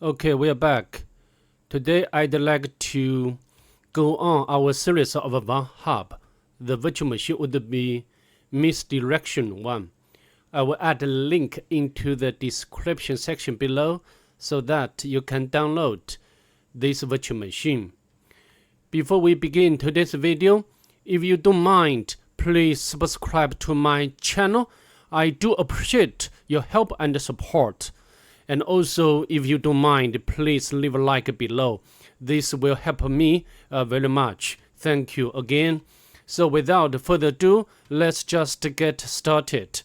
Okay, we are back. Today I'd like to go on our series of Vulnhub. The virtual machine would be Misdirection 1. I will add a link into the description section below so that you can download this virtual machine. Before we begin today's video, if you don't mind, please subscribe to my channel. I do appreciate your help and support. And also, if you don't mind, please leave a like below. This will help me very much. Thank you again. So without further ado, let's just get started.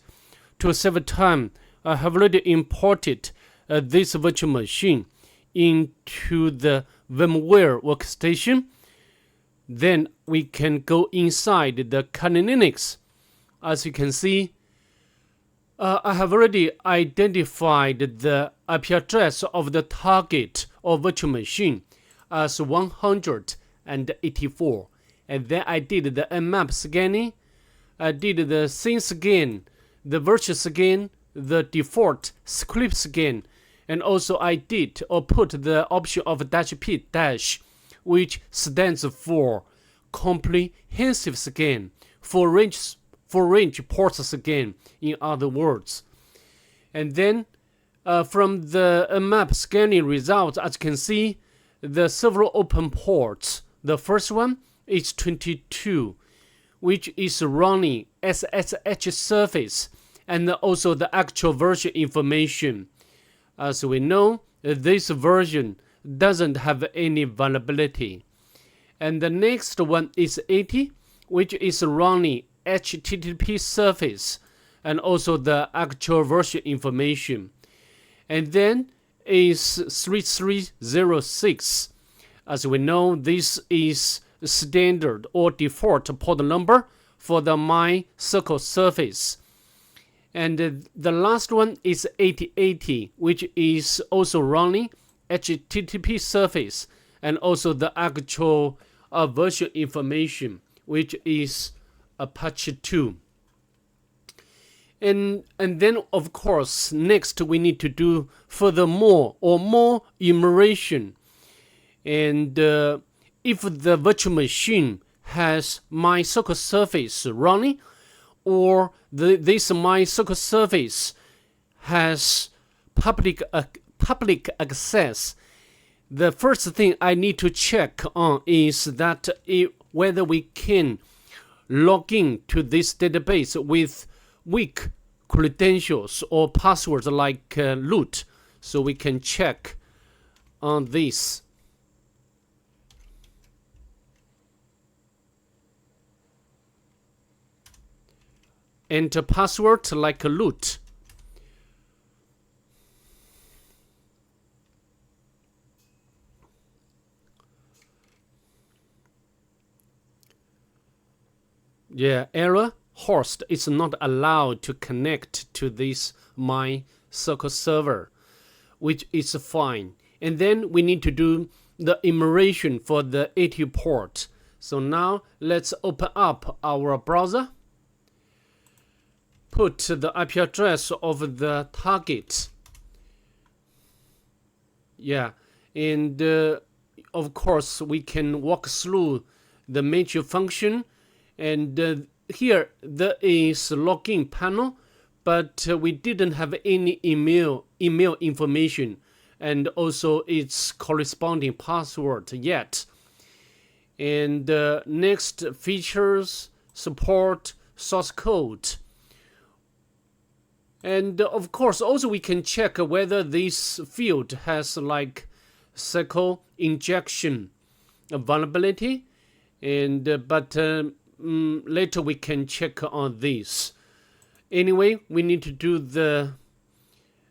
To save time, I have already imported this virtual machine into the VMware workstation. Then we can go inside the Kali Linux. As you can see, I have already identified the IP address of the target or virtual machine as 184. And then I did the Nmap scanning, I did the scene scan, the virtual scan, the default script scan, and also I did or put the option of -p-, which stands for comprehensive scan, for range ports scan, in other words. And then from the map scanning results, as you can see, the several open ports. The first one is 22, which is running SSH service, and also the actual version information. As we know, this version doesn't have any vulnerability. And the next one is 80, which is running HTTP service and also the actual version information. And then is 3306. As we know, this is standard or default port number for the MySQL service. And the last one is 8080, which is also running HTTP service and also the actual version information, which is Apache 2. And then, of course, next we need to do furthermore or more enumeration. And if the virtual machine has MySQL service running, or this MySQL service has public access, the first thing I need to check on is that whether we can log in to this database with weak credentials or passwords like root. So we can check on this. Enter password like root. Yeah, error. Host is not allowed to connect to this MySQL server, which is fine. And then we need to do the enumeration for the 80 port. So now let's open up our browser. Put the IP address of the target. Yeah, and of course we can walk through the major function. And here there is login panel, but we didn't have any email information and also its corresponding password yet. And next, features, support, source code. And of course also we can check whether this field has like SQL injection vulnerability, and later we can check on this. Anyway, we need to do the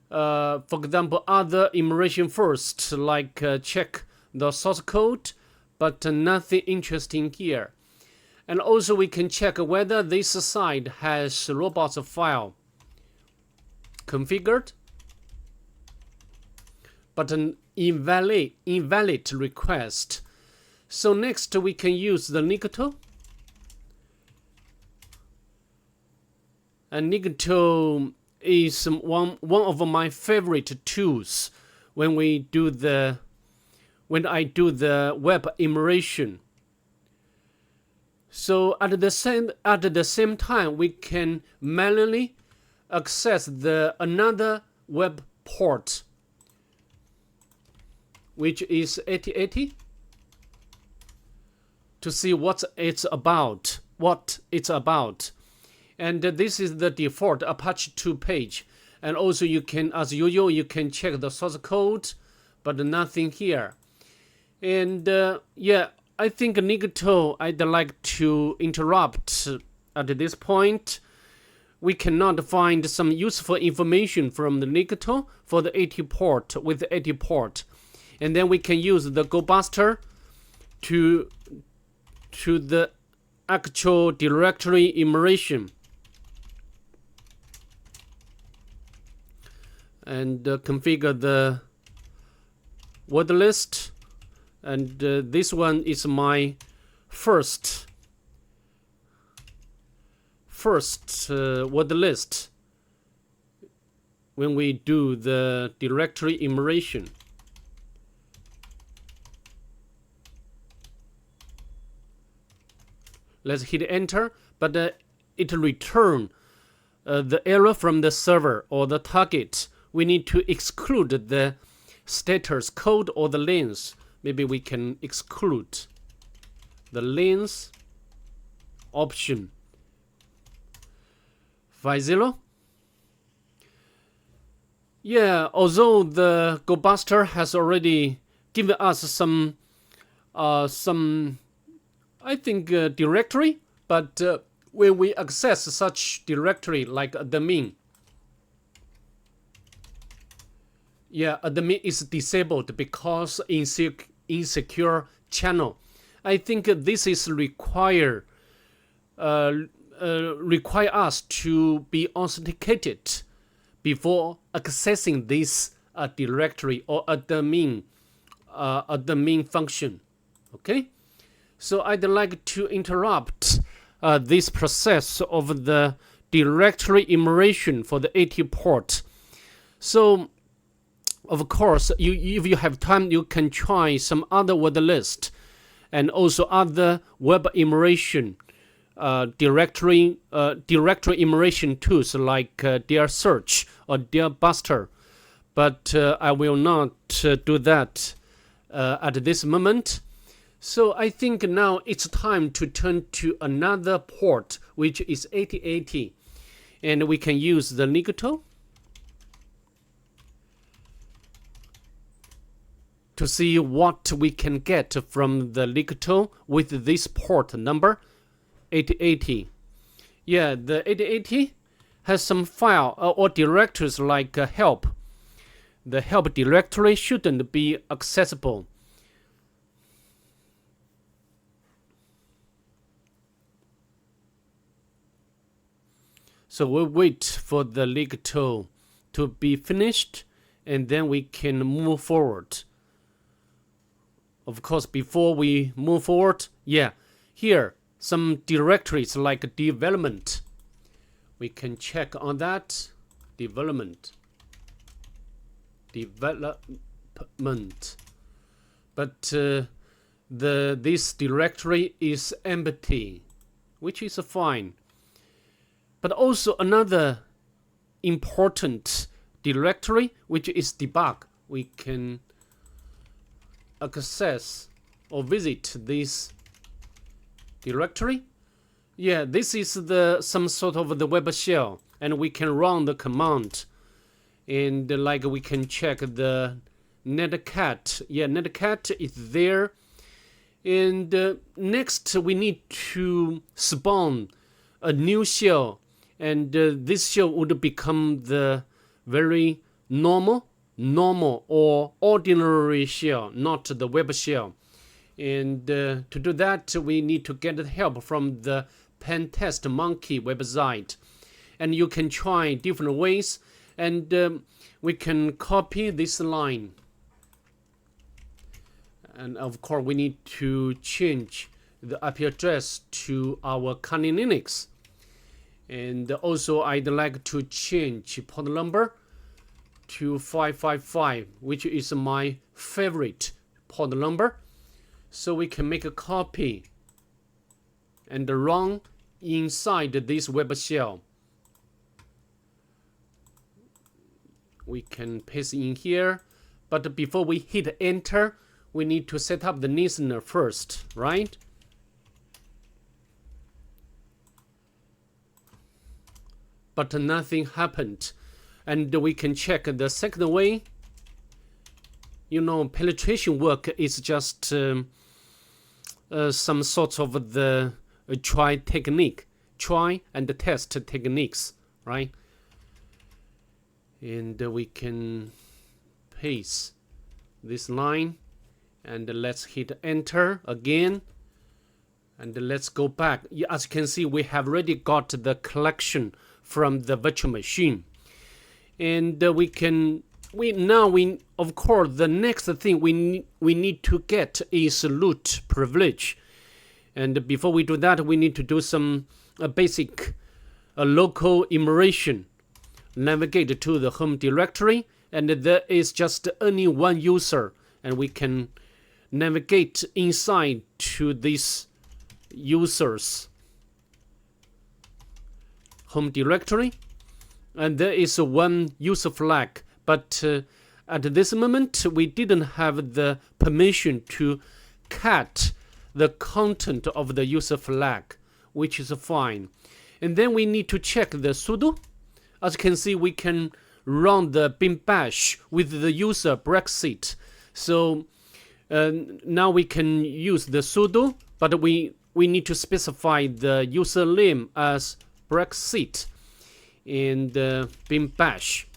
for example other enumeration first, like check the source code, but nothing interesting here. And also we can check whether this site has robots file configured, but an invalid request. So next we can use the Nikto. And Nikto is one of my favorite tools when I do the web enumeration. So at the same time, we can manually access another web port, which is 8080, to see what it's about. And this is the default Apache 2 page. And also you can, as usual, you can check the source code, but nothing here. And yeah, I think Nigato, I'd like to interrupt at this point. We cannot find some useful information from the Nigato for the 80 port with the 80 port. And then we can use the GoBuster to the actual directory enumeration. And configure the word list. And this one is my first word list when we do the directory enumeration. Let's hit enter, but it returns the error from the server or the target. We need to exclude the status code or the lanes. Maybe we can exclude the lanes option. 50. Yeah, although the GoBuster has already given us some I think directory, but when we access such directory like admin, yeah, admin is disabled because insecure channel. I think this is require us to be authenticated before accessing this directory or admin function. Okay, so I'd like to interrupt this process of the directory enumeration for the 80 port. So of course, if you have time, you can try some other word list and also other web enumeration directory enumeration tools like Search or Buster. But I will not do that at this moment. So I think now it's time to turn to another port, which is 8080. And we can use the Nigato to see what we can get from the Nigato with this port number 8080. Yeah, the 8080 has some file or directories like help. The help directory shouldn't be accessible. So we'll wait for the Nigato to be finished and then we can move forward. Of course, before we move forward, yeah, here, some directories like development. We can check on that. Development. But this directory is empty, which is fine. But also another important directory, which is debug. We can access or visit this directory. Yeah, this is some sort of the web shell, and we can run the command, and like we can check the netcat. Yeah, netcat is there. And next we need to spawn a new shell, and this shell would become the very normal or ordinary shell, not the web shell. And to do that, we need to get help from the Pentesting monkey website. And you can try different ways, and we can copy this line. And of course, we need to change the IP address to our Kali Linux. And also, I'd like to change port number to 555, which is my favorite port number. So we can make a copy and run inside this web shell. We can paste in here, but before we hit enter, we need to set up the listener first, right? But nothing happened. And we can check the second way. You know, penetration work is just some sort of the try and test techniques, right? And we can paste this line, and let's hit enter again, and let's go back. As you can see, we have already got the collection from the virtual machine, and of course the next thing we need to get is root privilege. And before we do that, we need to do some basic local enumeration. Navigate to the home directory, and there is just only one user, and we can navigate inside to this user's home directory, and there is one user flag, but at this moment we didn't have the permission to cut the content of the user flag, which is fine. And then we need to check the sudo. As you can see, we can run the bin bash with the user Brexit. So now we can use the sudo, but we need to specify the username as Brexit in the bin bash.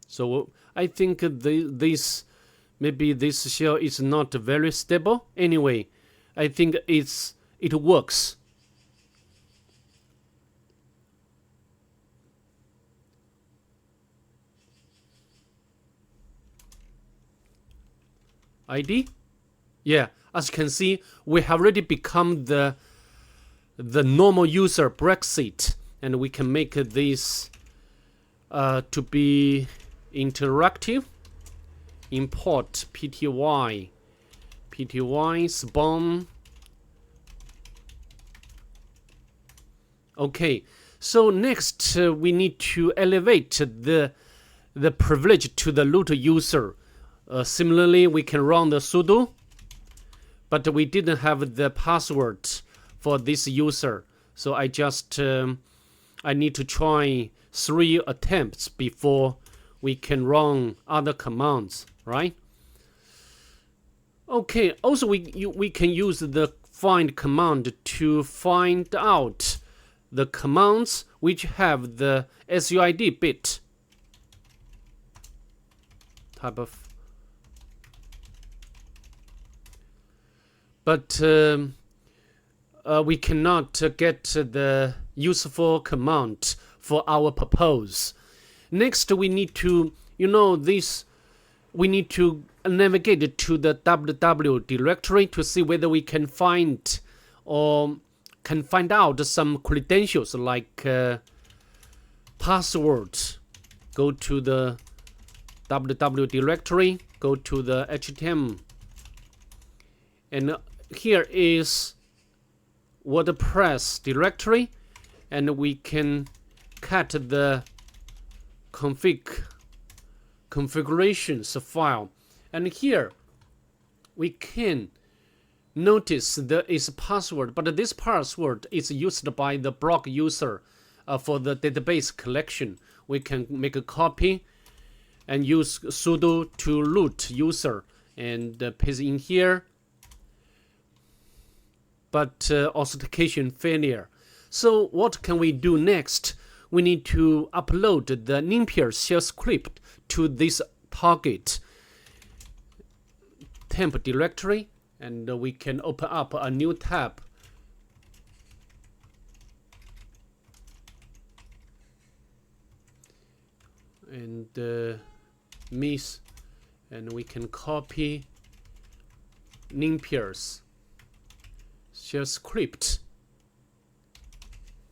So I think maybe this shell is not very stable. Anyway, I think it works. ID? Yeah, as you can see, we have already become the normal user Brexit, and we can make this to be interactive. Import pty spawn. Okay, so next we need to elevate the privilege to the root user. Similarly, we can run the sudo, but we didn't have the password for this user, so I need to try 3 attempts before we can run other commands, right? Okay, also we can use the find command to find out the commands which have the SUID bit type of. But we cannot get the useful command for our purpose. Next, we need to, we need to navigate to the www directory to see whether we can find or can find out some credentials like password. Go to the www directory, go to the HTML, and here is WordPress directory, and we can cut the configurations file, and here we can notice there is a password, but this password is used by the blog user for the database collection. We can make a copy and use sudo to root user and paste in here, but authentication failure. So what can we do next? We need to upload the Nimpier shell script to this target temp directory, and we can open up a new tab. And and we can copy Nimpiers shell script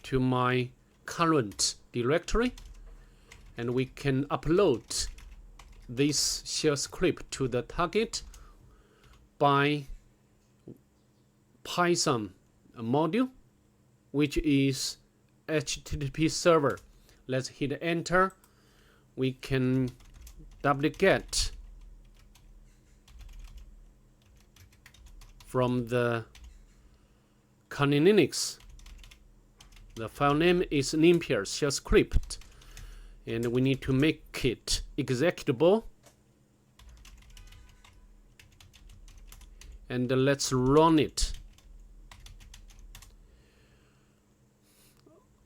to my current directory, and we can upload this shell script to the target by Python module, which is HTTP server. Let's hit enter. We can duplicate from the Kali Linux. The file name is Nimpiers shell script, and we need to make it executable. And let's run it.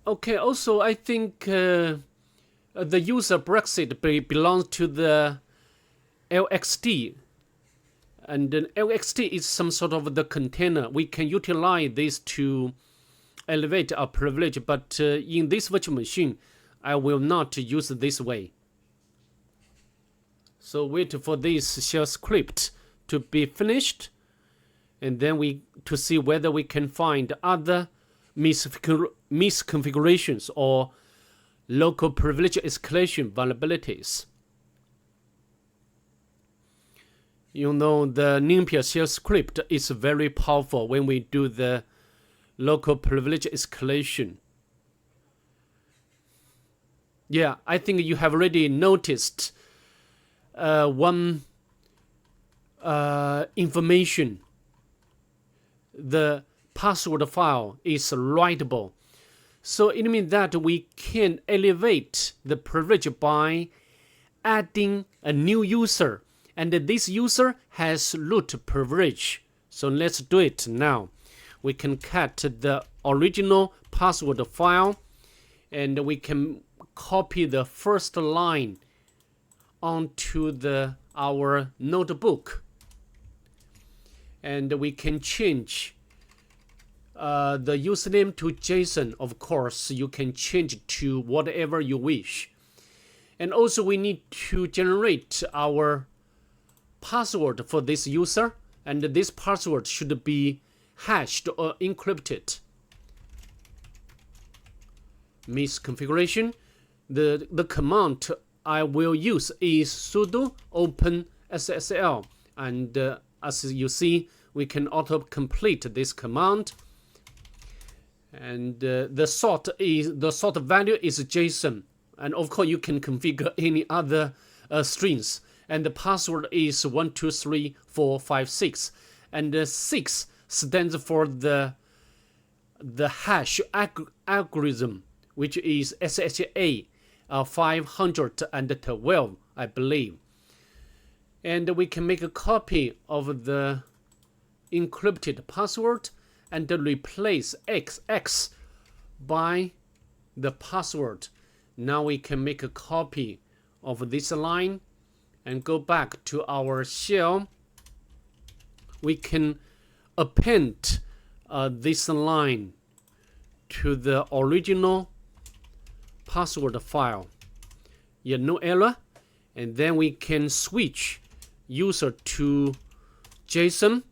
Okay, also I think the user Brexit belongs to the LXD, and the LXD is some sort of the container. We can utilize this to elevate our privilege, but in this virtual machine I will not use this way. So wait for this shell script to be finished, and then to see whether we can find other misconfigurations or local privilege escalation vulnerabilities. You know, the Nimpiers shell script is very powerful when we do the local privilege escalation. Yeah, I think you have already noticed one information. The password file is writable. So it means that we can elevate the privilege by adding a new user, and this user has root privilege. So let's do it now. We can cut the original password file, and we can copy the first line onto our notebook, and we can change the username to JSON. Of course, you can change it to whatever you wish. And also we need to generate our password for this user, and this password should be hashed or encrypted. Misconfiguration. The command I will use is sudo open SSL, and as you see, we can auto-complete this command. And the sort value is JSON, and of course you can configure any other strings. And the password is 123456, and 6 stands for the hash algorithm, which is SHA 512, I believe. And we can make a copy of the encrypted password and replace XX by the password. Now we can make a copy of this line and go back to our shell. We can append this line to the original password file. Yeah, no error. And then we can switch user to JSON,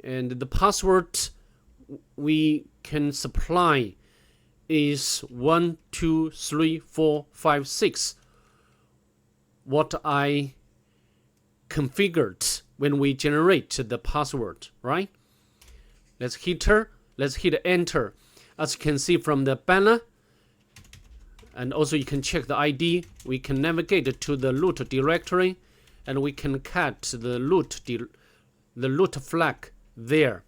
and the password we can supply is 123456, what I configured when we generate the password, right? Let's hit enter. As you can see from the banner, and also you can check the ID. We can navigate to the root directory, and we can cut the root flag there.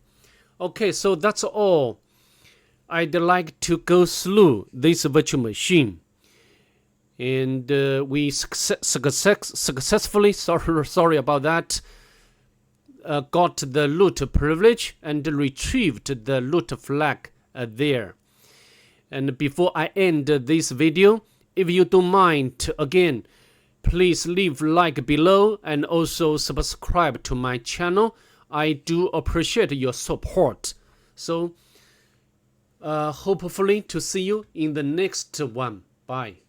Okay, so that's all I'd like to go through this virtual machine. And we successfully, sorry about that, got the root privilege and retrieved the root flag there. And before I end this video, if you don't mind, again, please leave a like below and also subscribe to my channel. I do appreciate your support. So hopefully to see you in the next one. Bye.